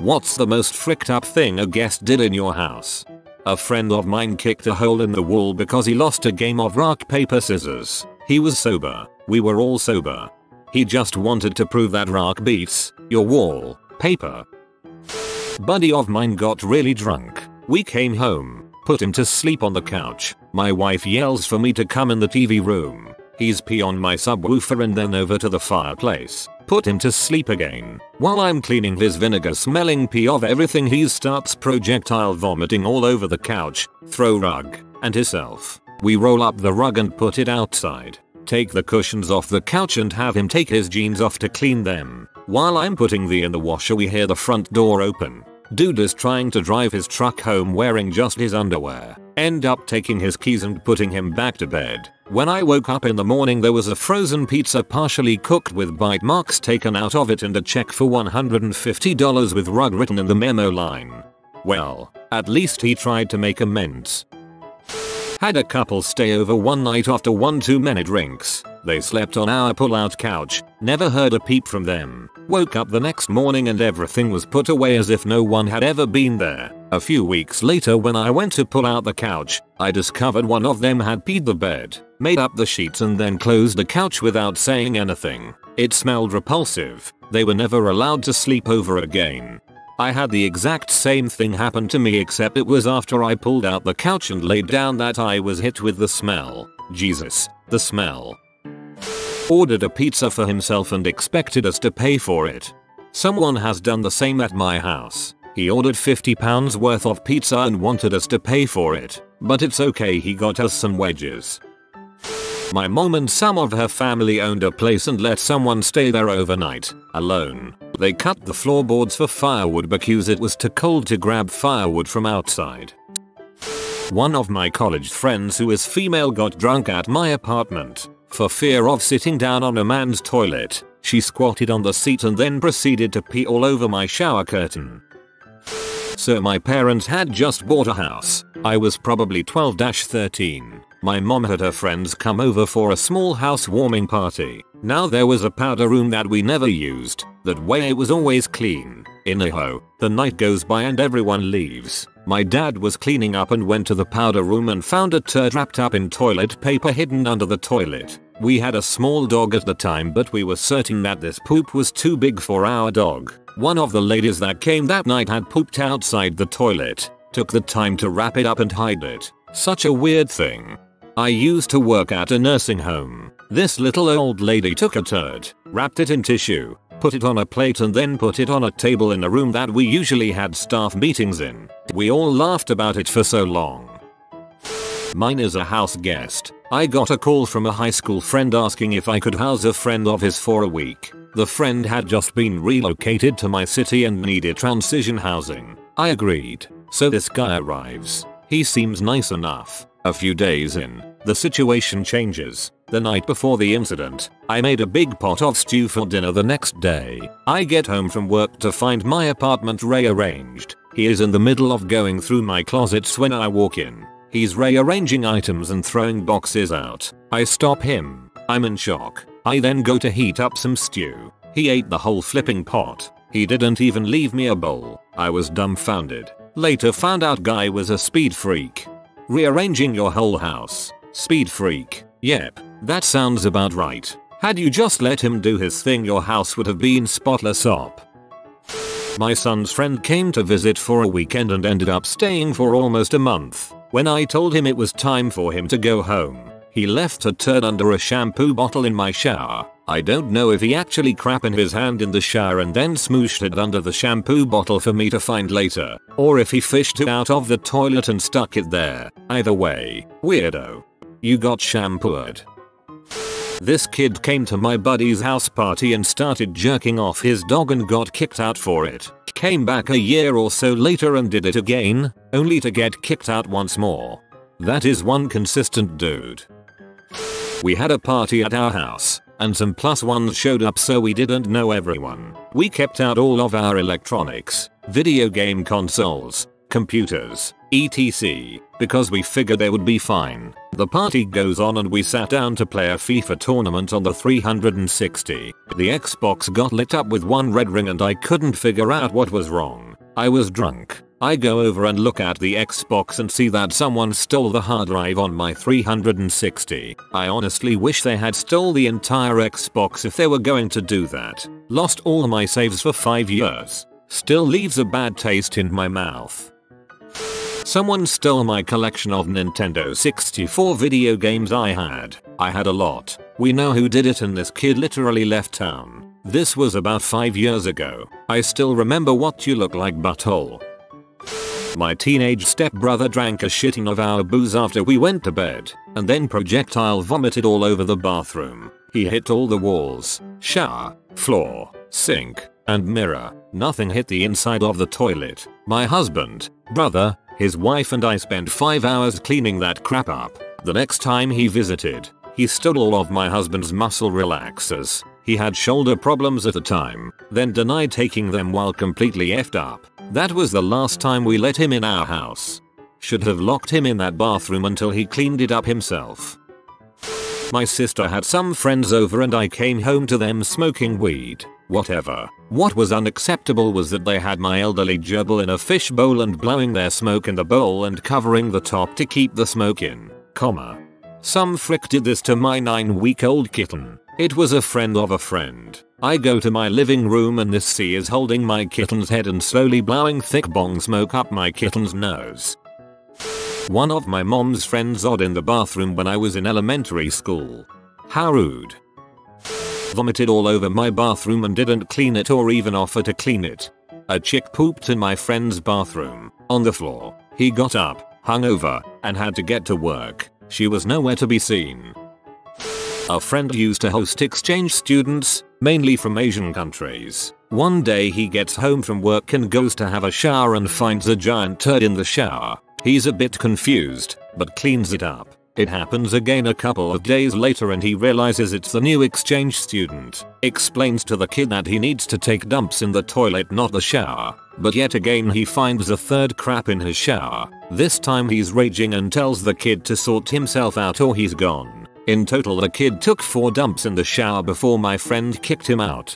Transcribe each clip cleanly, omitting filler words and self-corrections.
What's the most fricked up thing a guest did in your house? A friend of mine kicked a hole in the wall because he lost a game of rock paper scissors. He was sober. We were all sober. He just wanted to prove that rock beats your wall paper. Buddy of mine got really drunk. We came home, put him to sleep on the couch. My wife yells for me to come in the TV room. He's pee on my subwoofer and then over to the fireplace. Put him to sleep again. While I'm cleaning his vinegar smelling pee of everything, he starts projectile vomiting all over the couch, throw rug, and himself. We roll up the rug and put it outside. Take the cushions off the couch and have him take his jeans off to clean them. While I'm putting in the washer, we hear the front door open. Dude is trying to drive his truck home wearing just his underwear. End up taking his keys and putting him back to bed. When I woke up in the morning, there was a frozen pizza partially cooked with bite marks taken out of it and a check for $150 with rug written in the memo line. Well, at least he tried to make amends. Had a couple stay over one night after one too many drinks. They slept on our pull-out couch, never heard a peep from them. Woke up the next morning and everything was put away as if no one had ever been there. A few weeks later, when I went to pull out the couch, I discovered one of them had peed the bed, made up the sheets and then closed the couch without saying anything. It smelled repulsive. They were never allowed to sleep over again. I had the exact same thing happen to me, except it was after I pulled out the couch and laid down that I was hit with the smell. Jesus, the smell. Ordered a pizza for himself and expected us to pay for it. Someone has done the same at my house. He ordered £50 worth of pizza and wanted us to pay for it. But it's okay, he got us some wedges. My mom and some of her family owned a place and let someone stay there overnight, alone. They cut the floorboards for firewood because it was too cold to grab firewood from outside. One of my college friends who is female got drunk at my apartment. For fear of sitting down on a man's toilet, she squatted on the seat and then proceeded to pee all over my shower curtain. So my parents had just bought a house. I was probably 12-13. My mom had her friends come over for a small housewarming party. Now there was a powder room that we never used. That way it was always clean. Anyhow, the night goes by and everyone leaves. My dad was cleaning up and went to the powder room and found a turd wrapped up in toilet paper hidden under the toilet. We had a small dog at the time, but we were certain that this poop was too big for our dog. One of the ladies that came that night had pooped outside the toilet. Took the time to wrap it up and hide it. Such a weird thing. I used to work at a nursing home. This little old lady took a turd, wrapped it in tissue, put it on a plate and then put it on a table in a room that we usually had staff meetings in. We all laughed about it for so long. Mine is a house guest. I got a call from a high school friend asking if I could house a friend of his for a week. The friend had just been relocated to my city and needed transition housing. I agreed. So this guy arrives. He seems nice enough. A few days in, the situation changes. The night before the incident, I made a big pot of stew for dinner the next day. I get home from work to find my apartment rearranged. He is in the middle of going through my closets when I walk in. He's rearranging items and throwing boxes out. I stop him. I'm in shock. I then go to heat up some stew. He ate the whole flipping pot. He didn't even leave me a bowl. I was dumbfounded. Later found out guy was a speed freak. Rearranging your whole house. Speed freak. Yep, that sounds about right. Had you just let him do his thing, your house would have been spotless op. My son's friend came to visit for a weekend and ended up staying for almost a month. When I told him it was time for him to go home, he left a turd under a shampoo bottle in my shower. I don't know if he actually crapped in his hand in the shower and then smooshed it under the shampoo bottle for me to find later, or if he fished it out of the toilet and stuck it there. Either way, weirdo. You got shampooed. This kid came to my buddy's house party and started jerking off his dog and got kicked out for it. Came back a year or so later and did it again, only to get kicked out once more. That is one consistent dude. We had a party at our house, and some plus ones showed up, so we didn't know everyone. We kept out all of our electronics, video game consoles, computers, etc. because we figured they would be fine. The party goes on and we sat down to play a FIFA tournament on the 360. The Xbox got lit up with one red ring and I couldn't figure out what was wrong. I was drunk. I go over and look at the Xbox and see that someone stole the hard drive on my 360. I honestly wish they had stole the entire Xbox if they were going to do that. Lost all my saves for 5 years. Still leaves a bad taste in my mouth. Someone stole my collection of Nintendo 64 video games I had. I had a lot. We know who did it and this kid literally left town. This was about 5 years ago. I still remember what you look like, butthole. My teenage stepbrother drank a shitting of our booze after we went to bed, and then projectile vomited all over the bathroom. He hit all the walls, shower, floor, sink, and mirror. Nothing hit the inside of the toilet. My husband, brother, his wife and I spent 5 hours cleaning that crap up. The next time he visited, he stole all of my husband's muscle relaxers. He had shoulder problems at the time, then denied taking them while completely effed up. That was the last time we let him in our house. Should have locked him in that bathroom until he cleaned it up himself. My sister had some friends over and I came home to them smoking weed. Whatever. What was unacceptable was that they had my elderly gerbil in a fish bowl and blowing their smoke in the bowl and covering the top to keep the smoke in, Some frick did this to my 9-week-old kitten. It was a friend of a friend. I go to my living room and this C is holding my kitten's head and slowly blowing thick bong smoke up my kitten's nose. One of my mom's friends odd in the bathroom when I was in elementary school. How rude. Vomited all over my bathroom and didn't clean it or even offer to clean it. A chick pooped in my friend's bathroom, on the floor. He got up, hungover, and had to get to work. She was nowhere to be seen. A friend used to host exchange students, mainly from Asian countries. One day he gets home from work and goes to have a shower and finds a giant turd in the shower. He's a bit confused, but cleans it up. It happens again a couple of days later and he realizes it's the new exchange student. Explains to the kid that he needs to take dumps in the toilet, not the shower. But yet again he finds a third crap in his shower. This time he's raging and tells the kid to sort himself out or he's gone. In total the kid took 4 dumps in the shower before my friend kicked him out.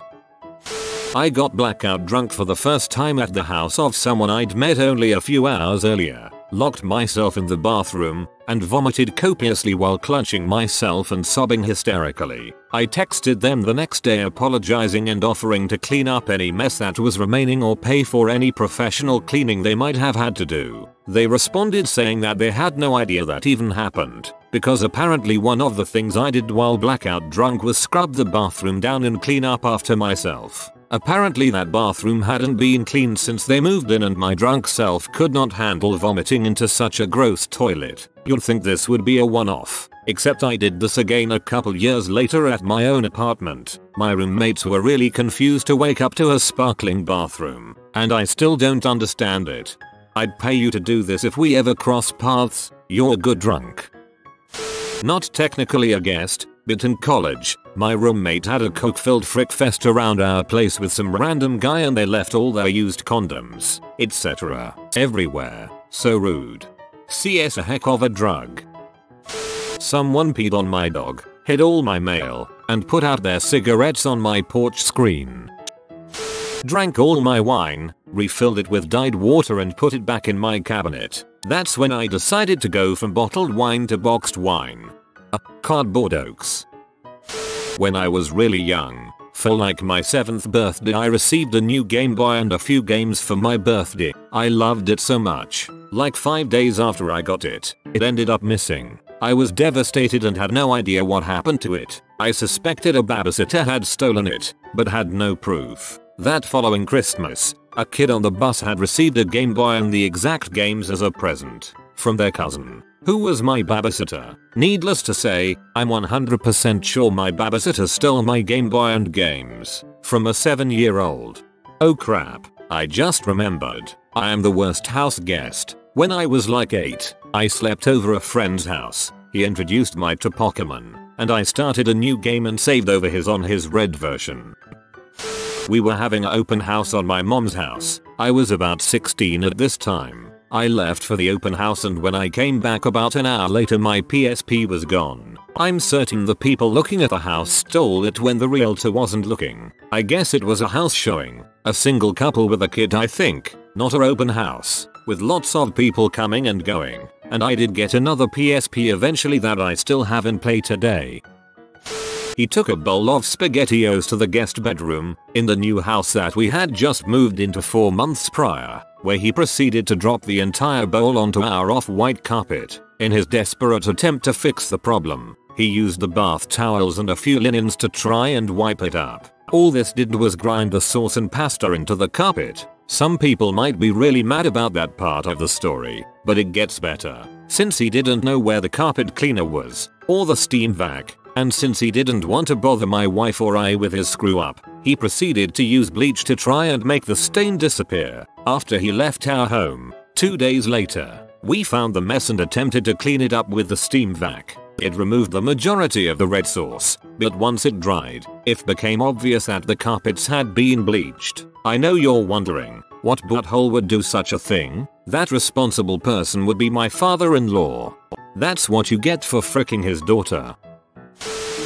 I got blackout drunk for the first time at the house of someone I'd met only a few hours earlier. Locked myself in the bathroom and vomited copiously while clutching myself and sobbing hysterically. I texted them the next day apologizing and offering to clean up any mess that was remaining or pay for any professional cleaning they might have had to do. They responded saying that they had no idea that even happened, because apparently one of the things I did while blackout drunk was scrub the bathroom down and clean up after myself. Apparently that bathroom hadn't been cleaned since they moved in and my drunk self could not handle vomiting into such a gross toilet. You'd think this would be a one-off, except I did this again a couple years later at my own apartment. My roommates were really confused to wake up to a sparkling bathroom, and I still don't understand it. I'd pay you to do this if we ever cross paths. You're a good drunk. Not technically a guest, but in college, my roommate had a coke-filled frick fest around our place with some random guy and they left all their used condoms, etc. everywhere. So rude. CS a heck of a drug. Someone peed on my dog, hid all my mail, and put out their cigarettes on my porch screen. Drank all my wine, refilled it with dyed water and put it back in my cabinet. That's when I decided to go from bottled wine to boxed wine. Cardboard Oaks. When I was really young, for like my 7th birthday I received a new Game Boy and a few games for my birthday. I loved it so much. Like 5 days after I got it, it ended up missing. I was devastated and had no idea what happened to it. I suspected a babysitter had stolen it, but had no proof. That following Christmas, a kid on the bus had received a Game Boy and the exact games as a present from their cousin, who was my babysitter. Needless to say, I'm 100% sure my babysitter stole my Game Boy and games from a 7-year-old. Oh crap, I just remembered. I am the worst house guest. When I was like 8, I slept over a friend's house. He introduced me to Pokemon, and I started a new game and saved over his on his red version. We were having an open house on my mom's house. I was about 16 at this time. I left for the open house and when I came back about an hour later my PSP was gone. I'm certain the people looking at the house stole it when the realtor wasn't looking. I guess it was a house showing. A single couple with a kid I think. Not a open house, with lots of people coming and going. And I did get another PSP eventually that I still have in play today. He took a bowl of SpaghettiOs to the guest bedroom in the new house that we had just moved into 4 months prior, where he proceeded to drop the entire bowl onto our off-white carpet. In his desperate attempt to fix the problem, he used the bath towels and a few linens to try and wipe it up. All this did was grind the sauce and pasta into the carpet. Some people might be really mad about that part of the story, but it gets better. Since he didn't know where the carpet cleaner was, or the steam vac, and since he didn't want to bother my wife or I with his screw up, he proceeded to use bleach to try and make the stain disappear. After he left our home, 2 days later, we found the mess and attempted to clean it up with the steam vac. It removed the majority of the red sauce, but once it dried, it became obvious that the carpets had been bleached. I know you're wondering, what butthole would do such a thing? That responsible person would be my father-in-law. That's what you get for fricking his daughter.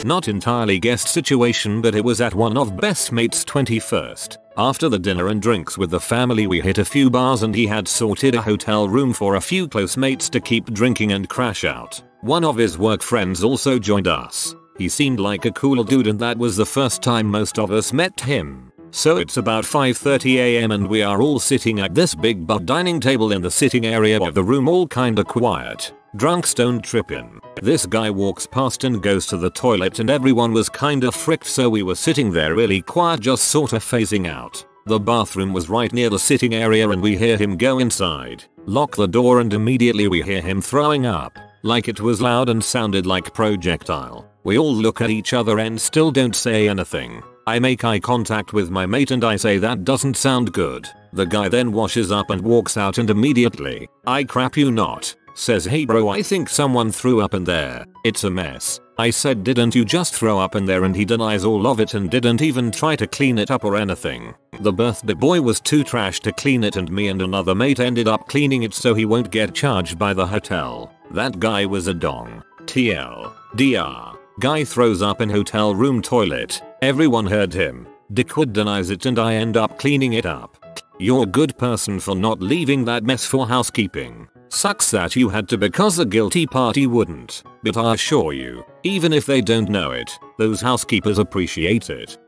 Not entirely guest situation, but it was at one of best mate's 21st. After the dinner and drinks with the family, we hit a few bars and he had sorted a hotel room for a few close mates to keep drinking and crash out. One of his work friends also joined us. He seemed like a cool dude and that was the first time most of us met him. So it's about 5:30 AM and we are all sitting at this big bar dining table in the sitting area of the room, all kinda quiet. Drunk, stoned, trippin'. This guy walks past and goes to the toilet and everyone was kinda fricked, so we were sitting there really quiet, just sorta phasing out. The bathroom was right near the sitting area and we hear him go inside, lock the door, and immediately we hear him throwing up. Like it was loud and sounded like projectile. We all look at each other and still don't say anything. I make eye contact with my mate and I say that doesn't sound good. The guy then washes up and walks out and immediately, I crap you not, says, hey bro, I think someone threw up in there. It's a mess. I said, didn't you just throw up in there? And he denies all of it and didn't even try to clean it up or anything. The birthday boy was too trash to clean it and me and another mate ended up cleaning it so he won't get charged by the hotel. That guy was a dong. TLDR. Guy throws up in hotel room toilet. Everyone heard him. Dickwood denies it and I end up cleaning it up. You're a good person for not leaving that mess for housekeeping. Sucks that you had to because the guilty party wouldn't. But I assure you, even if they don't know it, those housekeepers appreciate it.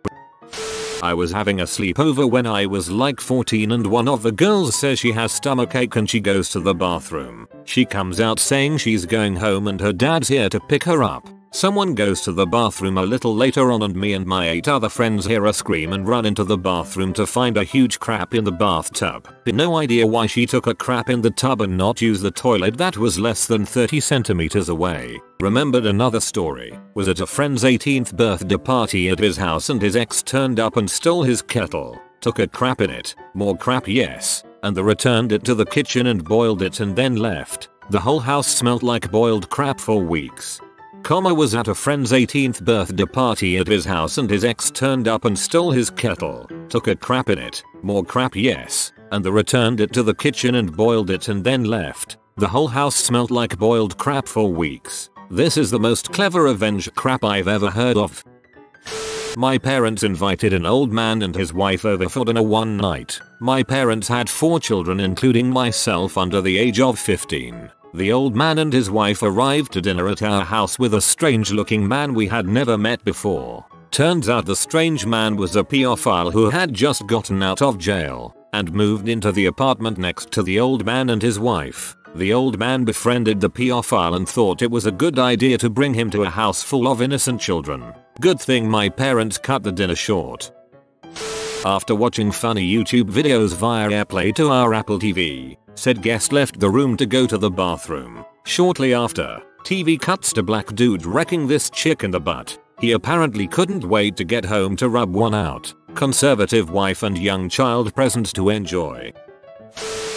I was having a sleepover when I was like 14 and one of the girls says she has stomachache and she goes to the bathroom. She comes out saying she's going home and her dad's here to pick her up. Someone goes to the bathroom a little later on and me and my 8 other friends hear a scream and run into the bathroom to find a huge crap in the bathtub. No idea why she took a crap in the tub and not use the toilet that was less than 30 centimeters away. Remembered another story. Was at a friend's 18th birthday party at his house and his ex turned up and stole his kettle. Took a crap in it. More crap, yes. And they returned it to the kitchen and boiled it and then left. The whole house smelled like boiled crap for weeks. Was at a friend's 18th birthday party at his house and his ex turned up and stole his kettle. Took a crap in it. More crap, yes. And they returned it to the kitchen and boiled it and then left. The whole house smelled like boiled crap for weeks. This is the most clever revenge crap I've ever heard of. My parents invited an old man and his wife over for dinner one night. My parents had 4 children including myself under the age of 15. The old man and his wife arrived to dinner at our house with a strange looking man we had never met before. Turns out the strange man was a pedophile who had just gotten out of jail and moved into the apartment next to the old man and his wife. The old man befriended the pedophile and thought it was a good idea to bring him to a house full of innocent children. Good thing my parents cut the dinner short. After watching funny YouTube videos via AirPlay to our Apple TV, said guest left the room to go to the bathroom. Shortly after, TV cuts to black dude wrecking this chick in the butt. He apparently couldn't wait to get home to rub one out. Conservative wife and young child present to enjoy.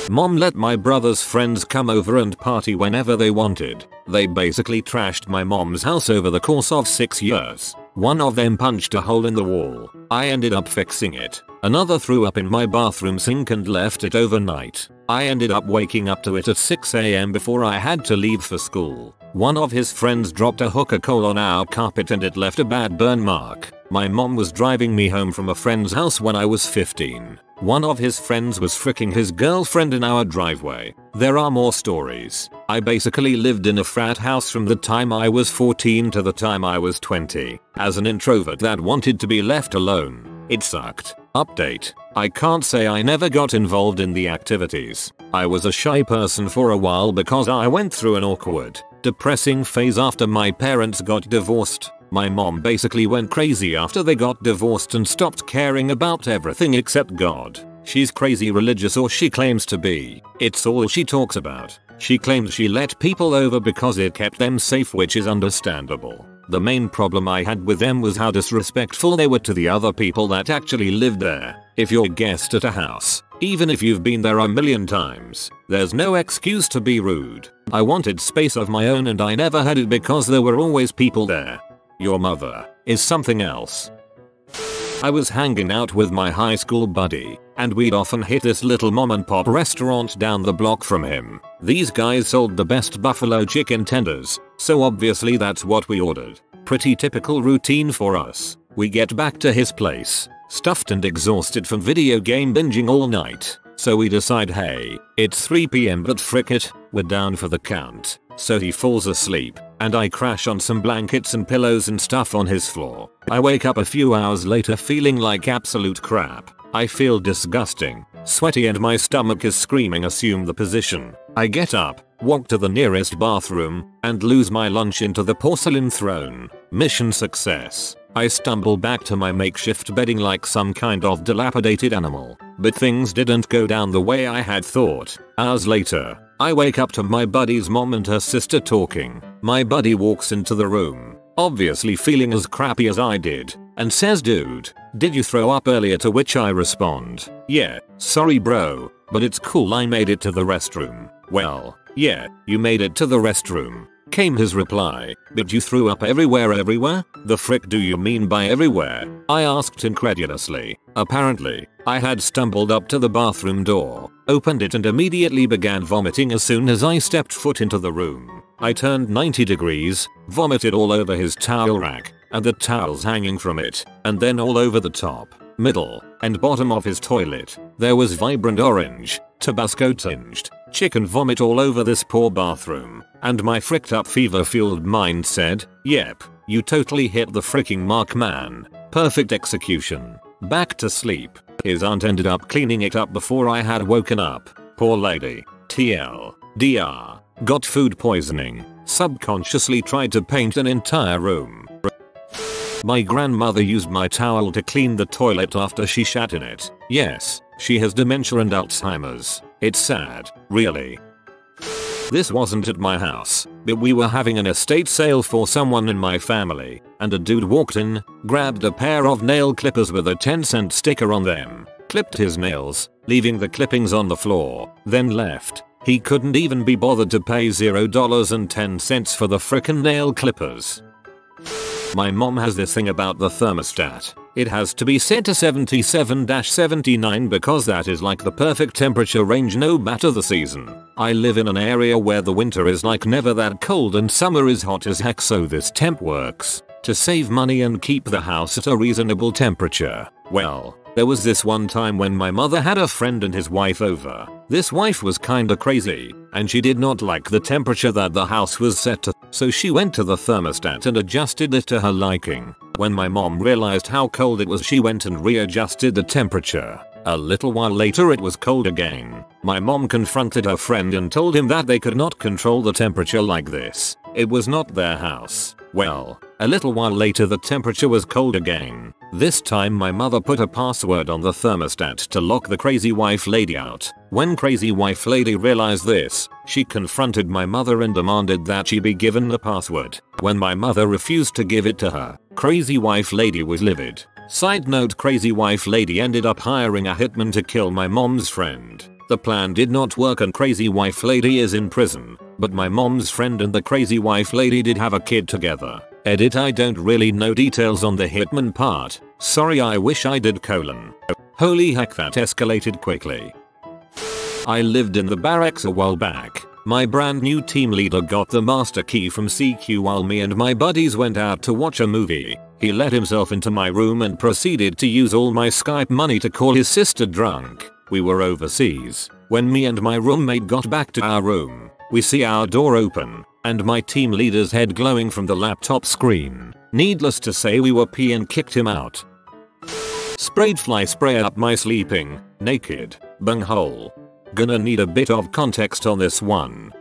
Mom let my brother's friends come over and party whenever they wanted. They basically trashed my mom's house over the course of 6 years. One of them punched a hole in the wall. I ended up fixing it. Another threw up in my bathroom sink and left it overnight. I ended up waking up to it at 6 AM before I had to leave for school. One of his friends dropped a hookah coal on our carpet and it left a bad burn mark. My mom was driving me home from a friend's house when I was 15. One of his friends was fricking his girlfriend in our driveway. There are more stories. I basically lived in a frat house from the time I was 14 to the time I was 20. As an introvert that wanted to be left alone, it sucked. Update. I can't say I never got involved in the activities. I was a shy person for a while because I went through an awkward, depressing phase after my parents got divorced. My mom basically went crazy after they got divorced and stopped caring about everything except God. She's crazy religious, or she claims to be. It's all she talks about. She claims she let people over because it kept them safe, which is understandable. The main problem I had with them was how disrespectful they were to the other people that actually lived there. If you're a guest at a house, even if you've been there a million times, there's no excuse to be rude. I wanted space of my own and I never had it because there were always people there. Your mother is something else. I was hanging out with my high school buddy, and we'd often hit this little mom and pop restaurant down the block from him. These guys sold the best buffalo chicken tenders, so obviously that's what we ordered. Pretty typical routine for us. We get back to his place, stuffed and exhausted from video game binging all night. So we decide, hey, it's 3 PM but frick it, we're down for the count. So he falls asleep, and I crash on some blankets and pillows and stuff on his floor. I wake up a few hours later feeling like absolute crap. I feel disgusting, sweaty, and my stomach is screaming assume the position. I get up, walk to the nearest bathroom, and lose my lunch into the porcelain throne. Mission success. I stumble back to my makeshift bedding like some kind of dilapidated animal. But things didn't go down the way I had thought. Hours later, I wake up to my buddy's mom and her sister talking. My buddy walks into the room, obviously feeling as crappy as I did, and says, dude, did you throw up earlier? To which I respond, yeah, sorry bro, but it's cool, I made it to the restroom. Well, yeah, you made it to the restroom, came his reply, but you threw up everywhere? The frick do you mean by everywhere? I asked incredulously. Apparently, I had stumbled up to the bathroom door, opened it, and immediately began vomiting as soon as I stepped foot into the room. I turned 90 degrees, vomited all over his towel rack, and the towels hanging from it, and then all over the top, middle, and bottom of his toilet. There was vibrant orange, Tabasco tinged, chicken vomit all over this poor bathroom, and my fricked up fever-fueled mind said, yep, you totally hit the freaking mark, man. Perfect execution. Back to sleep. His aunt ended up cleaning it up before I had woken up. Poor lady. TLDR. Got food poisoning. Subconsciously tried to paint an entire room. My grandmother used my towel to clean the toilet after she shat in it. Yes, she has dementia and Alzheimer's. It's sad, really. This wasn't at my house, but we were having an estate sale for someone in my family, and a dude walked in, grabbed a pair of nail clippers with a 10-cent sticker on them, clipped his nails, leaving the clippings on the floor, then left. He couldn't even be bothered to pay $0.10 for the frickin' nail clippers. My mom has this thing about the thermostat. It has to be set to 77-79 because that is like the perfect temperature range no matter the season. I live in an area where the winter is like never that cold and summer is hot as heck, so this temp works to save money and keep the house at a reasonable temperature. Well, there was this one time when my mother had a friend and his wife over. This wife was kinda crazy, and she did not like the temperature that the house was set to, so she went to the thermostat and adjusted it to her liking. When my mom realized how cold it was, she went and readjusted the temperature. A little while later it was cold again. My mom confronted her friend and told him that they could not control the temperature like this. It was not their house. Well, a little while later the temperature was cold again. This time my mother put a password on the thermostat to lock the crazy wife lady out. When crazy wife lady realized this, she confronted my mother and demanded that she be given the password. When my mother refused to give it to her, crazy wife lady was livid. Side note, crazy wife lady ended up hiring a hitman to kill my mom's friend. The plan did not work and crazy wife lady is in prison, but my mom's friend and the crazy wife lady did have a kid together. Edit, I don't really know details on the hitman part. Sorry, I wish I did : Holy heck, that escalated quickly. I lived in the barracks a while back. My brand new team leader got the master key from CQ while me and my buddies went out to watch a movie. He let himself into my room and proceeded to use all my Skype money to call his sister drunk. We were overseas. When me and my roommate got back to our room, we see our door open and my team leader's head glowing from the laptop screen. Needless to say, we were pee and kicked him out. Sprayed fly spray up my sleeping, naked, bunghole. Gonna need a bit of context on this one.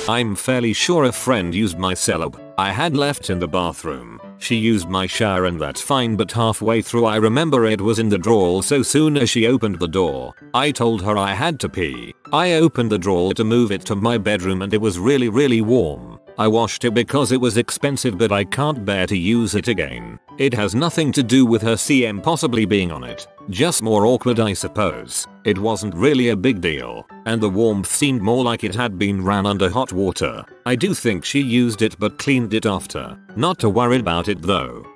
I'm fairly sure a friend used my celeb I had left in the bathroom. She used my shower and that's fine, but halfway through I remember it was in the drawer. So soon as she opened the door, I told her I had to pee. I opened the drawer to move it to my bedroom and it was really warm. I washed it because it was expensive, but I can't bear to use it again. It has nothing to do with her CM possibly being on it. Just more awkward, I suppose. It wasn't really a big deal, and the warmth seemed more like it had been ran under hot water. I do think she used it but cleaned it after. Not too worried about it though.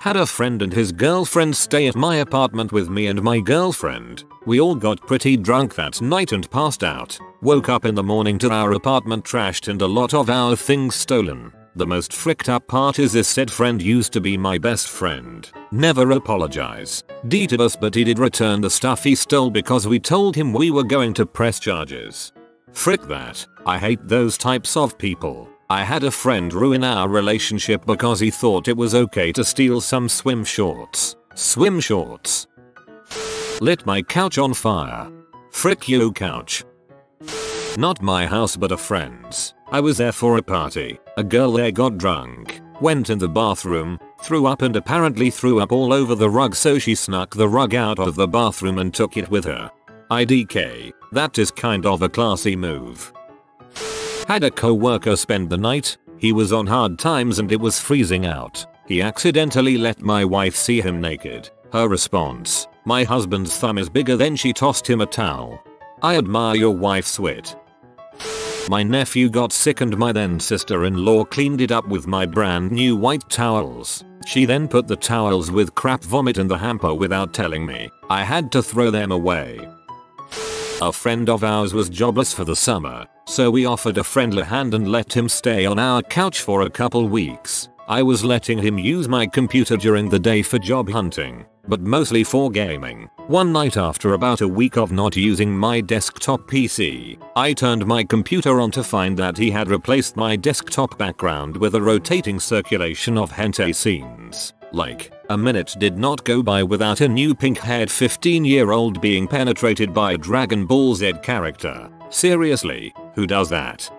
Had a friend and his girlfriend stay at my apartment with me and my girlfriend. We all got pretty drunk that night and passed out. Woke up in the morning to our apartment trashed and a lot of our things stolen. The most fricked up part is this said friend used to be my best friend. Never apologize. D to us, but he did return the stuff he stole because we told him we were going to press charges. Frick that. I hate those types of people. I had a friend ruin our relationship because he thought it was okay to steal some swim shorts. Swim shorts. Lit my couch on fire. Frick you, couch. Not my house but a friend's. I was there for a party. A girl there got drunk, went in the bathroom, threw up and apparently threw up all over the rug, so she snuck the rug out of the bathroom and took it with her. IDK, that is kind of a classy move. Had a co-worker spend the night. He was on hard times and it was freezing out. He accidentally let my wife see him naked. Her response: my husband's thumb is bigger. Then she tossed him a towel. I admire your wife's wit. My nephew got sick and my then sister-in-law cleaned it up with my brand new white towels. She then put the towels with crap vomit in the hamper without telling me. I had to throw them away. A friend of ours was jobless for the summer, so we offered a friendly hand and let him stay on our couch for a couple weeks. I was letting him use my computer during the day for job hunting, but mostly for gaming. One night, after about a week of not using my desktop PC, I turned my computer on to find that he had replaced my desktop background with a rotating circulation of hentai scenes. Like, a minute did not go by without a new pink-haired 15-year-old being penetrated by a Dragon Ball Z character. Seriously, who does that?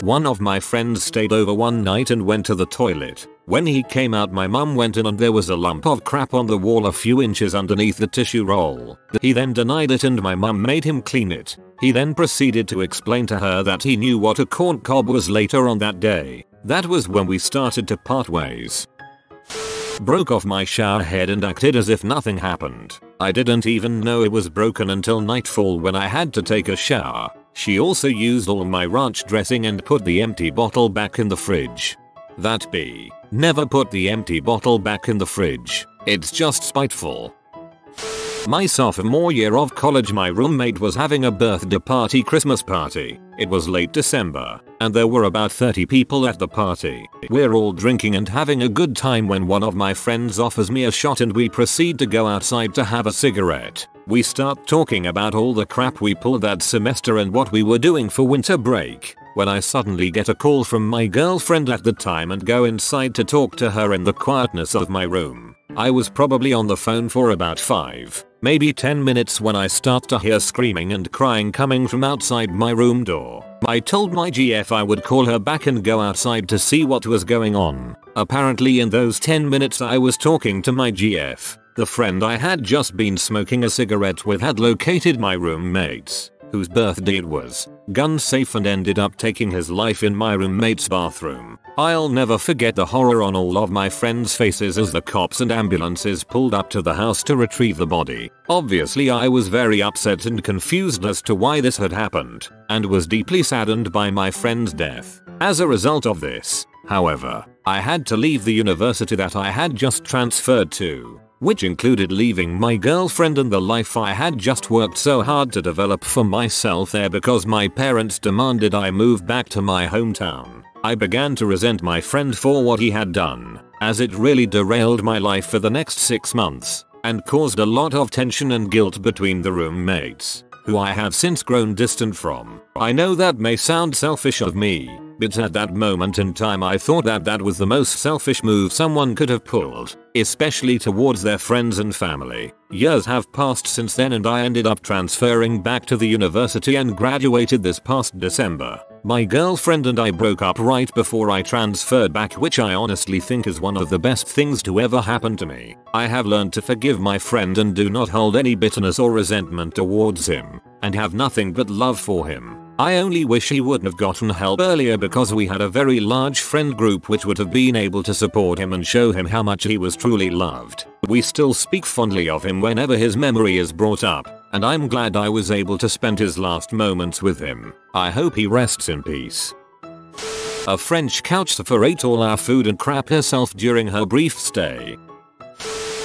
One of my friends stayed over one night and went to the toilet. When he came out, my mum went in and there was a lump of crap on the wall a few inches underneath the tissue roll. He then denied it and my mum made him clean it. He then proceeded to explain to her that he knew what a corn cob was later on that day. That was when we started to part ways. Broke off my shower head and acted as if nothing happened. I didn't even know it was broken until nightfall when I had to take a shower. She also used all my ranch dressing and put the empty bottle back in the fridge. That B. Never put the empty bottle back in the fridge. It's just spiteful. My sophomore year of college, my roommate was having a birthday party, Christmas party. It was late December, and there were about 30 people at the party. We're all drinking and having a good time when one of my friends offers me a shot and we proceed to go outside to have a cigarette. We start talking about all the crap we pulled that semester and what we were doing for winter break, when I suddenly get a call from my girlfriend at the time and go inside to talk to her in the quietness of my room. I was probably on the phone for about 5, maybe 10 minutes when I start to hear screaming and crying coming from outside my room door. I told my GF I would call her back and go outside to see what was going on. Apparently in those 10 minutes I was talking to my GF, the friend I had just been smoking a cigarette with had located my roommates, whose birthday it was, gun safe, and ended up taking his life in my roommate's bathroom. I'll never forget the horror on all of my friends' faces as the cops and ambulances pulled up to the house to retrieve the body. Obviously I was very upset and confused as to why this had happened, and was deeply saddened by my friend's death. As a result of this, however, I had to leave the university that I had just transferred to, which included leaving my girlfriend and the life I had just worked so hard to develop for myself there because my parents demanded I move back to my hometown. I began to resent my friend for what he had done. as it really derailed my life for the next 6 months and caused a lot of tension and guilt between the roommates, who I have since grown distant from. I know that may sound selfish of me, but at that moment in time I thought that that was the most selfish move someone could have pulled, especially towards their friends and family. Years have passed since then and I ended up transferring back to the university and graduated this past December. My girlfriend and I broke up right before I transferred back, which I honestly think is one of the best things to ever happen to me. I have learned to forgive my friend and do not hold any bitterness or resentment towards him, and have nothing but love for him. I only wish he wouldn't have gotten help earlier because we had a very large friend group which would have been able to support him and show him how much he was truly loved. We still speak fondly of him whenever his memory is brought up, and I'm glad I was able to spend his last moments with him. I hope he rests in peace. A French couch surfer ate all our food and crapped herself during her brief stay.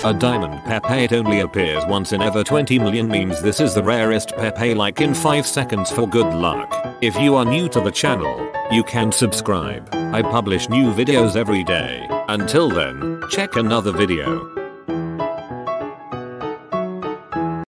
A diamond Pepe. It only appears once in ever 20 million memes. This is the rarest Pepe, like in 5 seconds for good luck. If you are new to the channel, you can subscribe. I publish new videos every day. Until then, check another video.